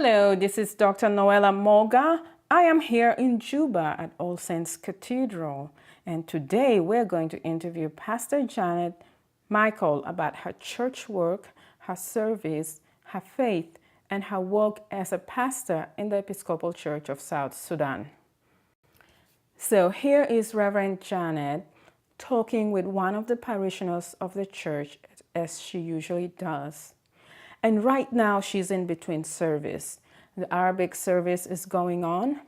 Hello, this is Dr. Noella Moga. I am here in Juba at All Saints Cathedral, and today we're going to interview Pastor Janet Michael about her church work, her service, her faith, and her work as a pastor in the Episcopal Church of South Sudan. So here is Reverend Janet talking with one of the parishioners of the church, as she usually does. And right now she's in between service. The Arabic service is going on.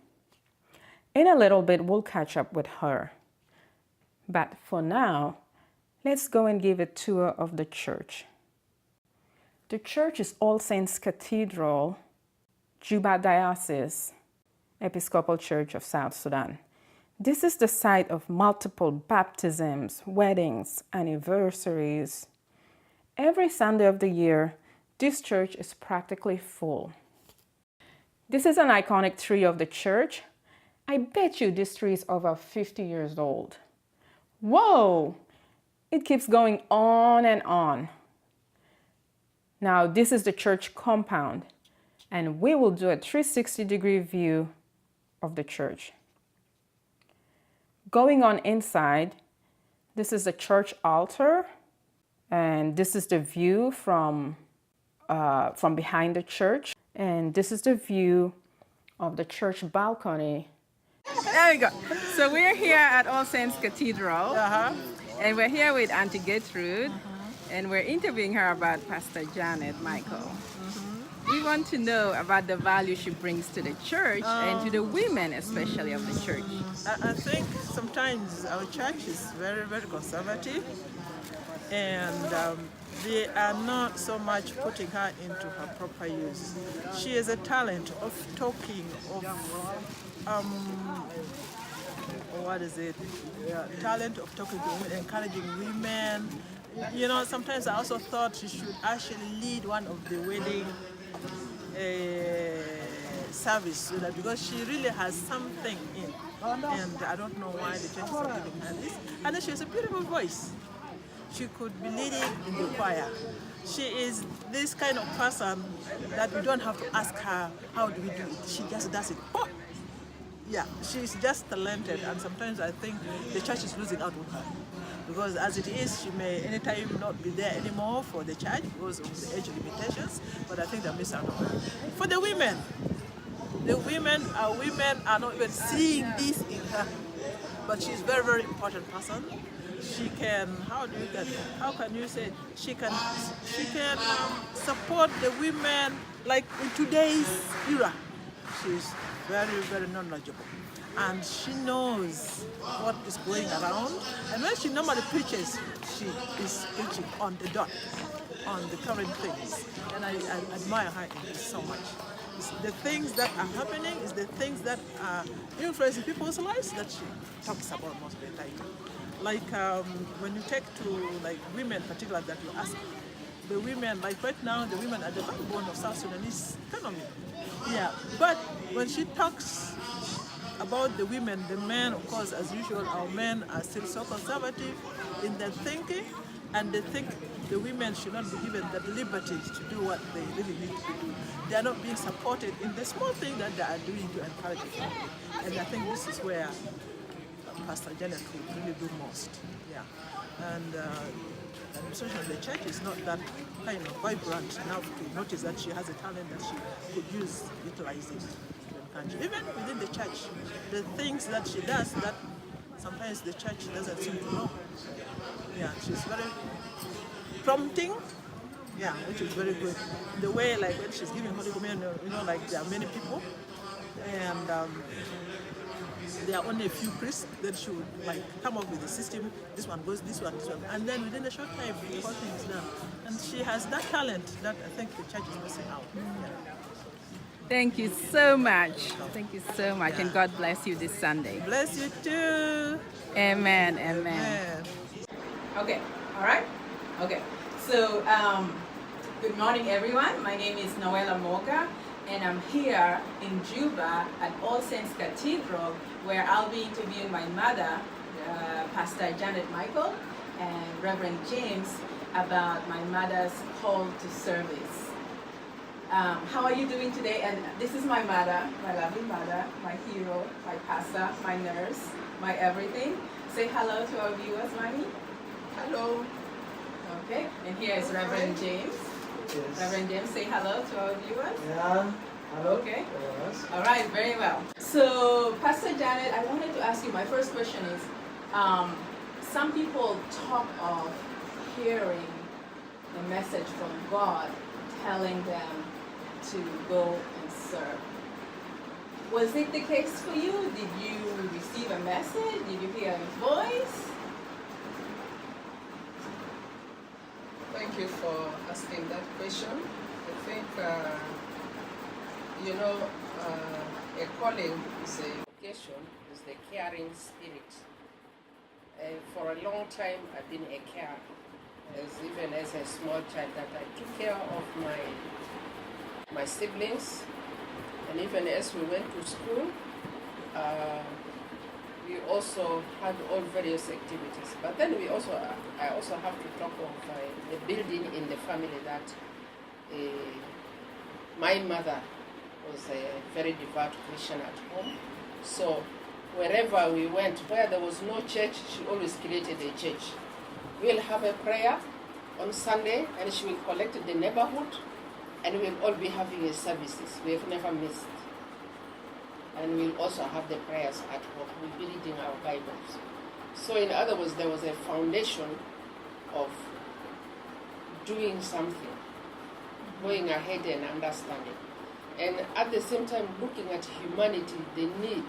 In a little bit, we'll catch up with her. But for now, let's go and give a tour of the church. The church is All Saints Cathedral, Juba Diocese, Episcopal Church of South Sudan. This is the site of multiple baptisms, weddings, anniversaries. Every Sunday of the year, this church is practically full. This is an iconic tree of the church. I bet you this tree is over 50 years old. Whoa! It keeps going on and on. Now, this is the church compound, and we will do a 360-degree view of the church. Going on inside, this is the church altar, and this is the view from behind the church, and this is the view of the church balcony. There we go. So we're here at All Saints Cathedral, and we're here with Auntie Gertrude, and we're interviewing her about Pastor Janet Michael. We want to know about the value she brings to the church and to the women, especially of the church. I think sometimes our church is very, very conservative, and they are not so much putting her into her proper use. She has a talent of talking, talent of talking to women, encouraging women. You know, sometimes I also thought she should actually lead one of the wedding service, because she really has something in. And I don't know why the church is not giving her this. And then she has a beautiful voice. She could be leading in the choir. She is this kind of person that we don't have to ask her, how do we do it? She just does it. Oh! Yeah, she's just talented, and sometimes I think the church is losing out on her. Because as it is, she may anytime not be there anymore for the church because of the age limitations, but I think they're missing out on her. For the women are not even seeing this in her, but she's a very, very important person. She can, she can support the women, like in today's era. She's very, very knowledgeable, and she knows what is going around. And when she normally preaches, she is preaching on the dot, on the current things. And I admire her in this so much. It's the things that are happening, is the things that are influencing people's lives that she talks about most of the time. Like when you take to like women, particularly that you ask, the women, like right now, the women are the backbone of South Sudanese economy. Yeah, but when she talks about the women, the men, of course, as usual, our men are still so conservative in their thinking, and they think the women should not be given the liberty to do what they really need to do. They are not being supported in the small thing that they are doing to encourage them. And I think this is where Pastor Janet could really do most. Yeah, and the administration of the church is not that kind of vibrant enough to notice that she has a talent that she could utilize it. And even within the church, the things that she does that sometimes the church doesn't seem to know. Yeah, she's very prompting. Yeah, which is very good. The way, like when she's giving Holy Communion, like there are many people, and there are only a few priests, then she would like come up with a system, this one goes, this one, and then within a short time the whole thing is done. And she has that talent that I think the church is missing out. Yeah. Thank you so much. Thank you so much, and God bless you this Sunday. Bless you too. Amen, amen. Okay, all right? Okay, so good morning everyone. My name is Noella Moga, and I'm here in Juba at All Saints Cathedral, where I'll be interviewing my mother, Pastor Janet Michael, and Reverend James about my mother's call to service. How are you doing today? And this is my mother, my lovely mother, my hero, my pastor, my nurse, my everything. Say hello to our viewers, Mommy. Hello. Okay, and here is Reverend James. Yes. Reverend James, say hello to our viewers. Yeah. Hello. Okay. Yes. All right, very well. So, Pastor Janet, I wanted to ask you, my first question is, some people talk of hearing a message from God telling them to go and serve. Was it the case for you? Did you receive a message? Did you hear a voice? Thank you for asking that question. I think, a calling is a vocation, is the caring spirit. For a long time, I've been a carer, even as a small child, that I took care of my siblings, and even as we went to school, we also had all various activities. But then I also have to talk of the building in the family that my mother was a very devout Christian at home. So wherever we went, where there was no church, she always created a church. We'll have a prayer on Sunday, and she will collect the neighborhood, and we'll all be having a services. We have never missed. And we'll also have the prayers at home. We'll be reading our Bibles. So in other words, there was a foundation of doing something, going ahead and understanding. And at the same time, looking at humanity, the need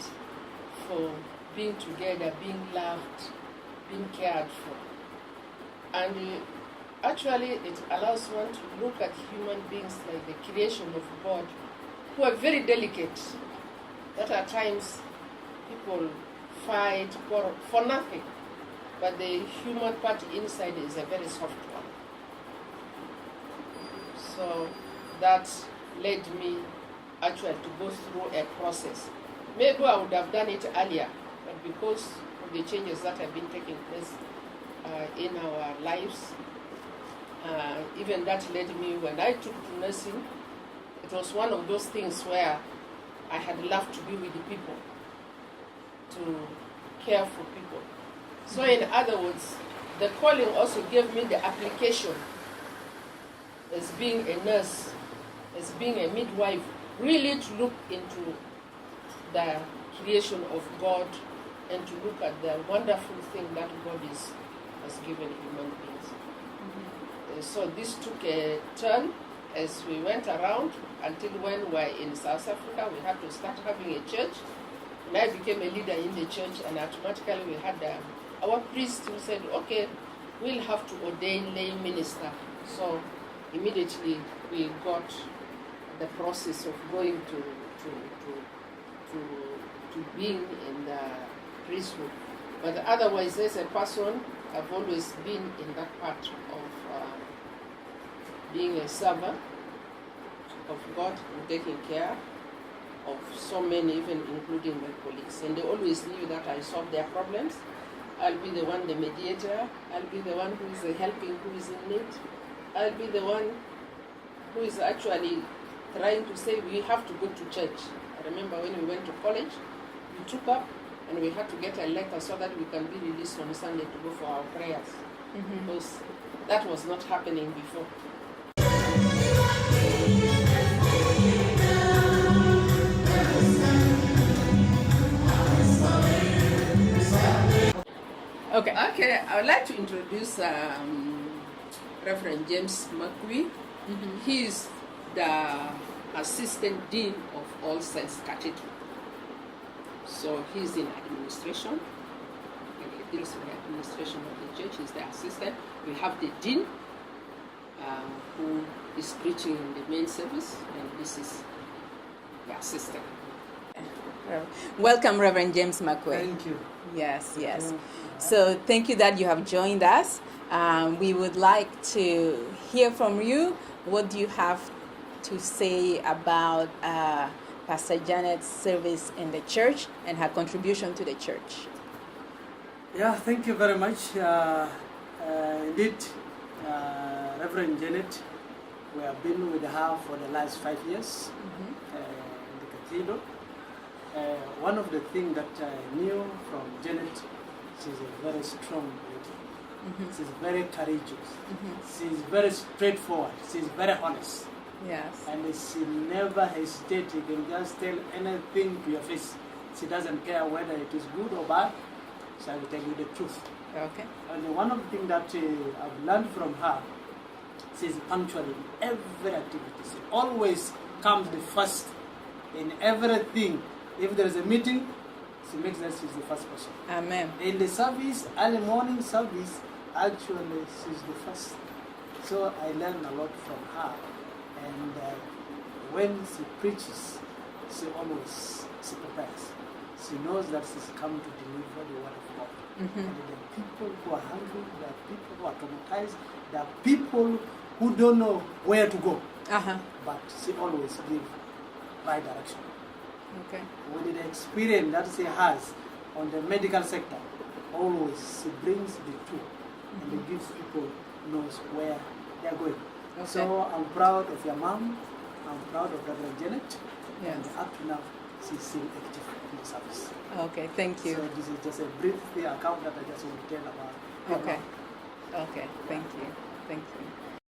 for being together, being loved, being cared for. And actually, it allows one to look at human beings like the creation of God, who are very delicate. That at times people fight for nothing, but the human part inside is a very soft one. So that led me actually to go through a process. Maybe I would have done it earlier, but because of the changes that have been taking place in our lives, even that led me, when I took to nursing, it was one of those things where I had loved to be with the people, to care for people. So in other words, the calling also gave me the application as being a nurse, as being a midwife, really to look into the creation of God and to look at the wonderful thing that God has given human beings. So this took a turn as we went around until when we were in South Africa, we had to start having a church. And I became a leader in the church, and automatically we had our priest who said, okay, we'll have to ordain lay minister. So immediately we got the process of going to being in the priesthood. But otherwise, as a person, I've always been in that part of being a servant of God and taking care of so many, even including my colleagues. And they always knew that I solve their problems. I'll be the one, the mediator. I'll be the one who is helping who is in need. I'll be the one who is actually trying to say we have to go to church. I remember when we went to college, we took up and we had to get a letter so that we can be released on Sunday to go for our prayers. Because that was not happening before. Okay, I would like to introduce Reverend James Makuei. He is the Assistant Dean of All Saints Cathedral. So he's in administration. He deals with the administration of the church. He's the assistant. We have the dean who is preaching in the main service, and this is the assistant. Welcome, Reverend James Makuei. Thank you. Yes, yes. So thank you that you have joined us. We would like to hear from you. What do you have to say about Pastor Janet's service in the church and her contribution to the church? Yeah, thank you very much. Indeed, Reverend Janet We have been with her for the last 5 years in the cathedral. One of the things that I knew from Janet, she's a very strong lady. She's very courageous. She's very straightforward. She's very honest. Yes. And she never hesitates. You can just tell anything to your face. She doesn't care whether it is good or bad. She will tell you the truth. Okay. And one of the things that I've learned from her, she's punctual in every activity. She always comes the first in everything. If there is a meeting, she makes that she's the first person. Amen. In the service, early morning service, actually she's the first. So I learned a lot from her. And when she preaches, she prepares. She knows that she's come to deliver the word of God. And there are people who are hungry, there are people who are traumatized, there are people who don't know where to go. But she always gives right direction. Okay. With the experience that she has on the medical sector, always she brings the truth and gives people knows where they are going. Okay. So I'm proud of your mom. I'm proud of Reverend Janet. Yes. And up to now, she's still active in the service. Okay, thank you. So this is just a brief account that I just want to tell about. your Okay. mom. Okay, thank you. Thank you.